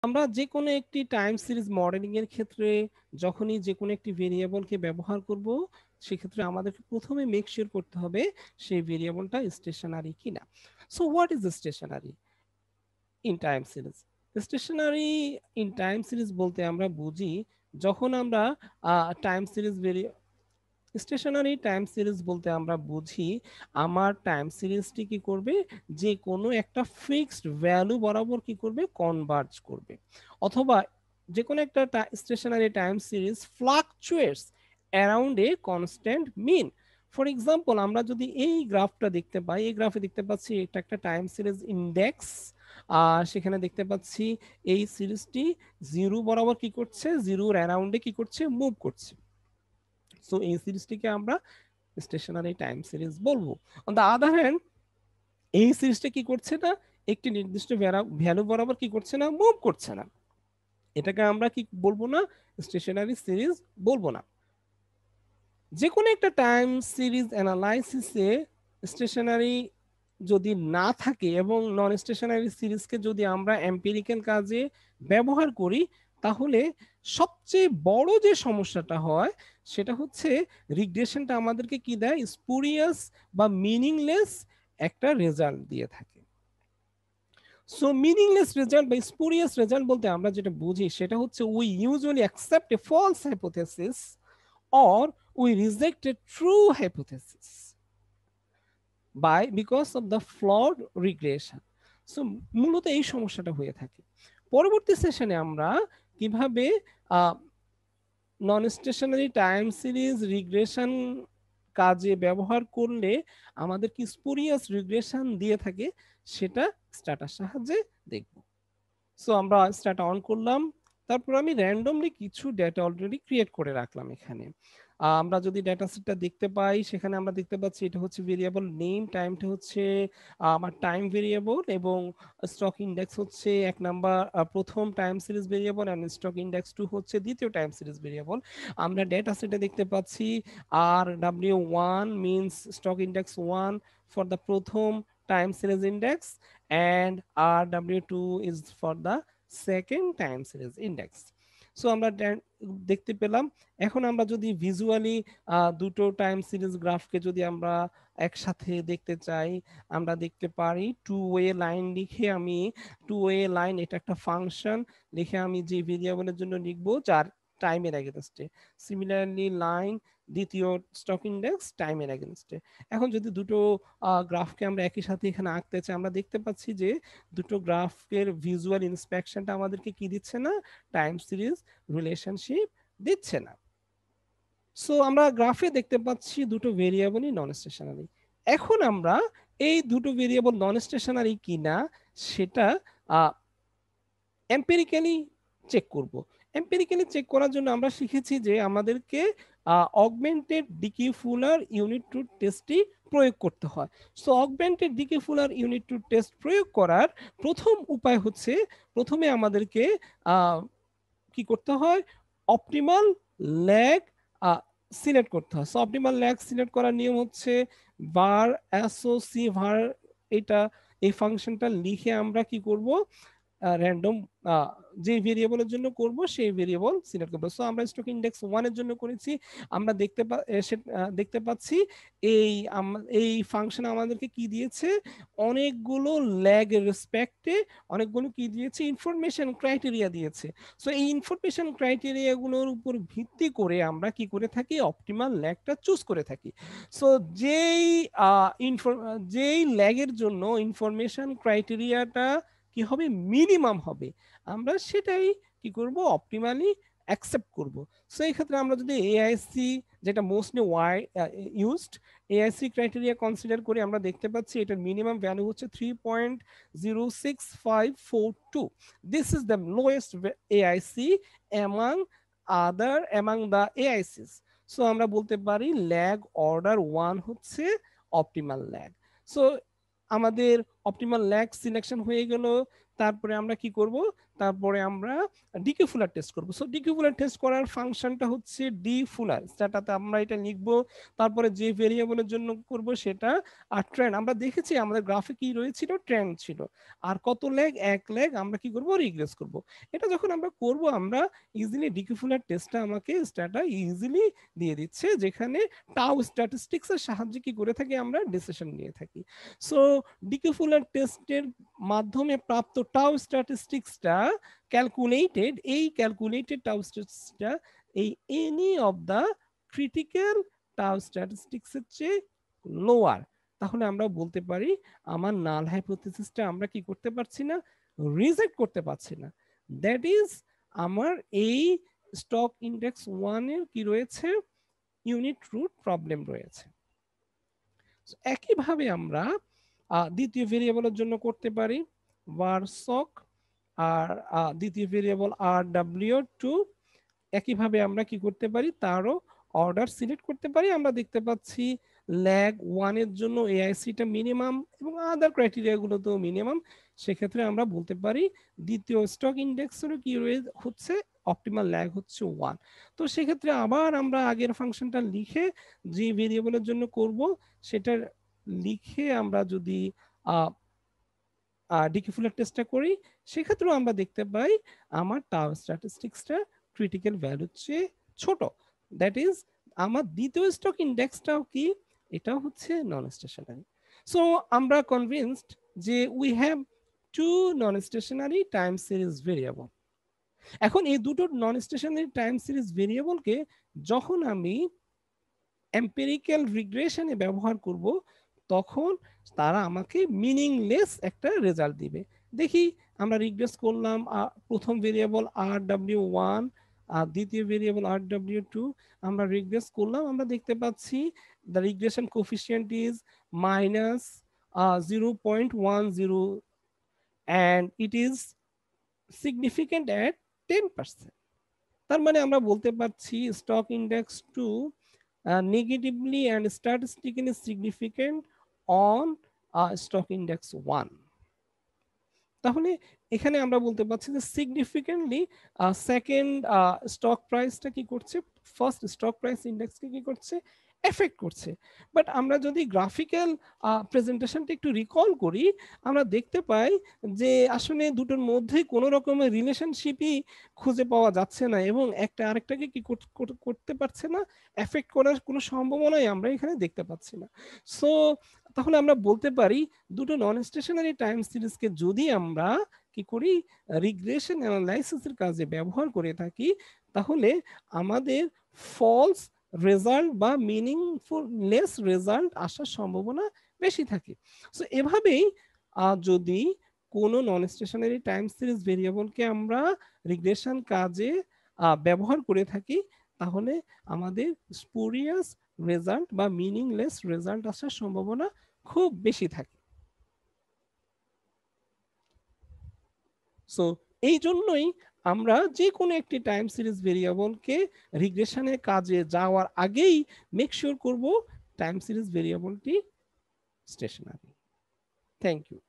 আমরা যে কোনো একটি টাইম সিরিজ মডেলিং এর ক্ষেত্রে যখনই যে কোনো একটি ভেরিয়েবলকে ব্যবহার করব, সেক্ষেত্রে আমাদেরকে প্রথমে মেক শিওর করতে হবে সেই ভেরিয়েবলটা স্টেশনারি কিনা। So what is stationary in time series? Stationary in time series বলতে আমরা বুঝি যখন আমরা time series stationary time series বলতে আমরা বুঝি আমার টাইম সিরিজটি কি করবে, যে কোনো একটা ফিক্সড ভ্যালু বরাবর কি করবে, কনভার্জ করবে, অথবা যে কোনো একটা stationary time series fluctuates around a constant mean. For example, আমরা যদি এই গ্রাফটা দেখতে পাই, এই গ্রাফে দেখতে পাচ্ছি এটা একটা টাইম সিরিজ ইন্ডেক্স। সেখানে দেখতে পাচ্ছি এই সিরিজটি জিরো বরাবর কি করছে, জিরোর অ্যারাউন্ডে কি করছে, মুভ করছে। সো এই সিরিজটিকে আমরা স্টেশনারি টাইম সিরিজ বলবো। অন দ্য আদার হ্যান্ড, এই সিরিজটা কি করছে না, একটি নির্দিষ্ট ভ্যালু বরাবর কি করছে না, মুভ করছে না, এটাকে আমরা কি বলবো না, স্টেশনারি সিরিজ বলবো না। যে কোনো একটা টাইম সিরিজ অ্যানালাইসিসে স্টেশনারি যদি না থাকে এবং নন স্টেশনারি সিরিজকে যদি আমরা এম্পিরিক্যাল কাজে ব্যবহার করি, তাহলে সবচেয়ে বড় যে সমস্যাটা হয় সেটা হচ্ছে রিগ্রেশনটা আমাদেরকে কি দেয়, স্পুরিয়াস বা মিনিংলেস একটা রেজাল্ট দিয়ে থাকে। সো মিনিংলেস রেজাল্ট বা স্পুরিয়াস রেজাল্ট বলতে আমরা যেটা বুঝি সেটা হচ্ছে we usually accept a false hypothesis or we reject a true hypothesis by because of the flawed regression. So মূলত এই সমস্যাটা হয়ে থাকে। পরবর্তী সেশনে আমরা কিভাবে নন স্টেশনারি টাইম সিরিজ রিগ্রেশন কাজে ব্যবহার করলে আমাদের কি স্পুরিয়াস রিগ্রেশন দিয়ে থাকে সেটা স্ট্যাটার সাহায্যে দেখব। সো আমরা স্ট্যাটা অন করলাম, তারপর আমি র্যান্ডমলি কিছু ডেটা অলরেডি ক্রিয়েট করে রাখলাম এখানে। আমরা যদি ডেটা সেটটা দেখতে পাই, সেখানে আমরা দেখতে পাচ্ছি এটা হচ্ছে ভেরিয়েবল নেম, টাইমটা হচ্ছে আমার টাইম ভেরিয়েবল, এবং স্টক ইন্ডেক্স হচ্ছে এক নাম্বার প্রথম time series variable, and stock index 2 হচ্ছে দ্বিতীয় টাইম সিরিজ ভেরিয়েবল। আমরা ডেটা সেটে দেখতে পাচ্ছি আর W1 means stock index 1 for the প্রথম time series index, and RW2 is for the second time series index. So আমরা দেখতে পেলাম। এখন আমরা যদি ভিজুয়ালি দুটো টাইম সিরিজ গ্রাফকে যদি আমরা একসাথে দেখতে চাই, আমরা দেখতে পারি টু ওয়ে লাইন লিখে, আমি টু ওয়ে লাইন এটা একটা ফাংশন লিখে আমি যে ভেরিয়েবলের জন্য লিখবো যার টাইমের এগেনস্টে, সিমিলারলি লাইন দ্বিতীয় স্টক ইন্ডেক্স টাইমের এগেনস্টে। এখন যদি দুটো গ্রাফকে আমরা একই সাথে এখানে আঁকতে চাই, আমরা দেখতে পাচ্ছি যে দুটো গ্রাফের ভিজুয়াল ইন্সপেকশনটা আমাদেরকে কি দিচ্ছে না, টাইম সিরিজ রিলেশনশিপ দিচ্ছে না। সো আমরা গ্রাফে দেখতে পাচ্ছি দুটো ভেরিয়েবলই নন স্টেশনারি। এখন আমরা এই দুটো ভেরিয়েবল নন স্টেশনারি কিনা সেটা এম্পিরিক্যালি চেক করব। এম্পিরিক্যালি চেক করার জন্য আমরা শিখেছি যে আমাদেরকে augmented Dickey Fuller unit root টেস্টটি প্রয়োগ করতে হয়। So augmented Dickey Fuller unit root test প্রয়োগ করার প্রথম উপায় হচ্ছে, প্রথমে আমাদেরকে কি করতে হয়, অপটিমাল ল্যাগ সিলেক্ট করতে হয়। সো অপটিমাল ল্যাগ সিলেক্ট করার নিয়ম হচ্ছে var assoc var, এটা এই ফাংশনটা লিখে আমরা কি করব, র্যান্ডম যে ভেরিয়েবলের জন্য করব সেই ভেরিয়েবল সিলেক্ট করব। সো আমরা স্টক ইন্ডেক্স 1 এর জন্য করেছি, আমরা দেখতে পাচ্ছি এই এই ফাংশন আমাদেরকে কি দিয়েছে, অনেকগুলো ল্যাগ রেসপেক্টে অনেকগুলো কি দিয়েছে, ইনফরমেশন ক্রাইটেরিয়া দিয়েছে। সো এই ইনফরমেশন ক্রাইটেরিয়াগুলোর উপর ভিত্তি করে আমরা কি করে থাকি, অপটিমাল ল্যাগটা চুজ করে থাকি। সো যেই যেই ল্যাগের জন্য ইনফরমেশন ক্রাইটেরিয়াটা কি হবে, মিনিমাম হবে, আমরা সেটাই কি করব, অপটিমালি অ্যাকসেপ্ট করব। সো এই ক্ষেত্রে আমরা যদি এআইসি, যেটা mostly used, AIC criteria consider করে আমরা দেখতে পাচ্ছি এটার মিনিমাম ভ্যালু হচ্ছে 3.06542। This is the lowest AIC among the AICs. So আমরা বলতে পারি ল্যাগ অর্ডার 1 হচ্ছে অপটিমাল ল্যাগ। সো আমাদের অপটিমাল ল্যাগ সিলেকশন হয়ে গেল। তারপরে আমরা কি করব, তারপরে আমরা ডিকে ফুলার টেস্ট করব। সো ডিকে ফুলার টেস্ট করার ফাংশনটা হচ্ছে ডি ফুলার, যেটাতে আমরা এটা লিখব, তারপরে যে ভেরিয়েবলের জন্য করব সেটা আর ট্রেন্ড। আমরা দেখেছি আমাদের গ্রাফে কি রয়েছিল, ট্রেন্ড ছিল, আর কত লেগ, এক লেগ আমরা কি করব, রিগ্রেস করব। এটা যখন আমরা করব, আমরা ইজিলি ডিকে ফুলার টেস্টটা আমাকে স্ট্যাটা ইজিলি দিয়ে দিচ্ছে, যেখানে টাউ স্ট্যাটিস্টিক্স এর সাহায্যে কি করে থাকি, আমরা ডিসিশন নিয়ে থাকি। সো ডিকে ফুলার টেস্টের মাধ্যমে প্রাপ্ত টাউ স্ট্যাটিস্টিক্সটা ক্যালকুলেটেড, এই ক্যালকুলেটেড টাউ স্ট্যাটিস্টিক্সটা এই any of the critical tau স্ট্যাটিস্টিক্সের চেয়ে লোয়ার, তাহলে আমরা বলতে পারি আমার নাল হাইপোথিসিসটা আমরা কি করতে পারছি না, রিজেক্ট করতে পারছি না। দ্যাট ইজ আমার এই স্টক ইন্ডেক্স 1 এর কি রয়েছে, ইউনিট রুট প্রবলেম রয়েছে। একইভাবে আমরা দ্বিতীয় ভেরিয়েবলের জন্য করতে পারি ভারসক, আর দ্বিতীয় ভেরিয়েবল আর ডাব্লিউ টু, একইভাবে আমরা কি করতে পারি, তারও অর্ডার সিলেক্ট করতে পারি। আমরা দেখতে পাচ্ছি ল্যাগ 1 এর জন্য এআইসিটা মিনিমাম এবং আদার ক্রাইটেরিয়াগুলোতেও মিনিমাম। সেক্ষেত্রে আমরা বলতে পারি দ্বিতীয় স্টক ইন্ডেক্সেরও কি হচ্ছে, অপটিমাল ল্যাগ হচ্ছে 1। তো সেক্ষেত্রে আবার আমরা আগের ফাংশনটা লিখে যে ভেরিয়েবলের জন্য করব সেটা লিখে আমরা যদি ডিকে ফুলার টেস্টটা করি, সেক্ষেত্রেও আমরা দেখতে পাই আমার টাউ স্ট্যাটিস্টিক্সটা ক্রিটিক্যাল ভ্যালুর চেয়ে ছোট। দ্যাট ইজ আমার দ্বিতীয় স্টক ইন্ডেক্সটাও কি, এটাও হচ্ছে নন স্টেশনারি। সো আমরা কনভিন্সড যে we have to non stationary time series variable. এখন এই দুটো নন স্টেশনারি টাইম সিরিজ ভেরিয়েবলকে যখন আমি এম্পিরিক্যাল রিগ্রেশনে ব্যবহার করব, তখন তারা আমাকে মিনিংলেস একটা রেজাল্ট দিবে। দেখি আমরা রিগ্রেস করলাম, প্রথম ভেরিয়েবল আর ডাব্লিউ ওয়ান আর দ্বিতীয় ভেরিয়েবল আর ডাব্লিউ টু, আমরা রিগ্রেস করলাম, আমরা দেখতে পাচ্ছি the regression coefficient is minus 0.10 and it is significant at 10%। তার মানে আমরা বলতে পারছি stock index 2 negatively and statistically significant on stock index 1। তাহলে এখানে আমরা বলতে পারছি যে সিগনিফিকেন্টলি সেকেন্ড স্টক প্রাইসটা কি করছে, ফার্স্ট স্টক প্রাইস ইন্ডেক্সকে কি করছে, এফেক্ট করছে। বাট আমরা যদি গ্রাফিক্যাল প্রেজেন্টেশনটা একটু রিকল করি, আমরা দেখতে পাই যে আসলে দুটোর মধ্যে কোনো রকমের রিলেশনশিপই খুঁজে পাওয়া যাচ্ছে না, এবং একটা আরেকটাকে কি করতে পারছে না, এফেক্ট করার কোনো সম্ভাবনাই আমরা এখানে দেখতে পাচ্ছি না। সো তাহলে আমরা বলতে পারি দুটো নন স্টেশনারি টাইম সিরিজকে যদি আমরা কি করি, রিগ্রেশন অ্যানালাইসিসের কাজে ব্যবহার করে থাকি, তাহলে আমাদের ফলস রেজাল্ট বা মিনিংফুলনেস রেজাল্ট আসার সম্ভাবনা বেশি থাকে। সো এভাবেই যদি কোনো নন স্টেশনারি টাইম সিরিজ ভেরিয়েবলকে আমরা রিগ্রেশন কাজে ব্যবহার করে থাকি, তাহলে আমাদের স্পুরিয়াস রেজাল্ট বা মিনিংলেস রেজাল্ট আসার সম্ভাবনা খুব বেশি থাকে। সো এই জন্যই আমরা যে কোনো একটি টাইম সিরিজ ভেরিয়েবলকে রিগ্রেশনের কাজে যাওয়ার আগেই মেক শিওর করব টাইম সিরিজ ভেরিয়েবলটি স্টেশনারি। Thank you.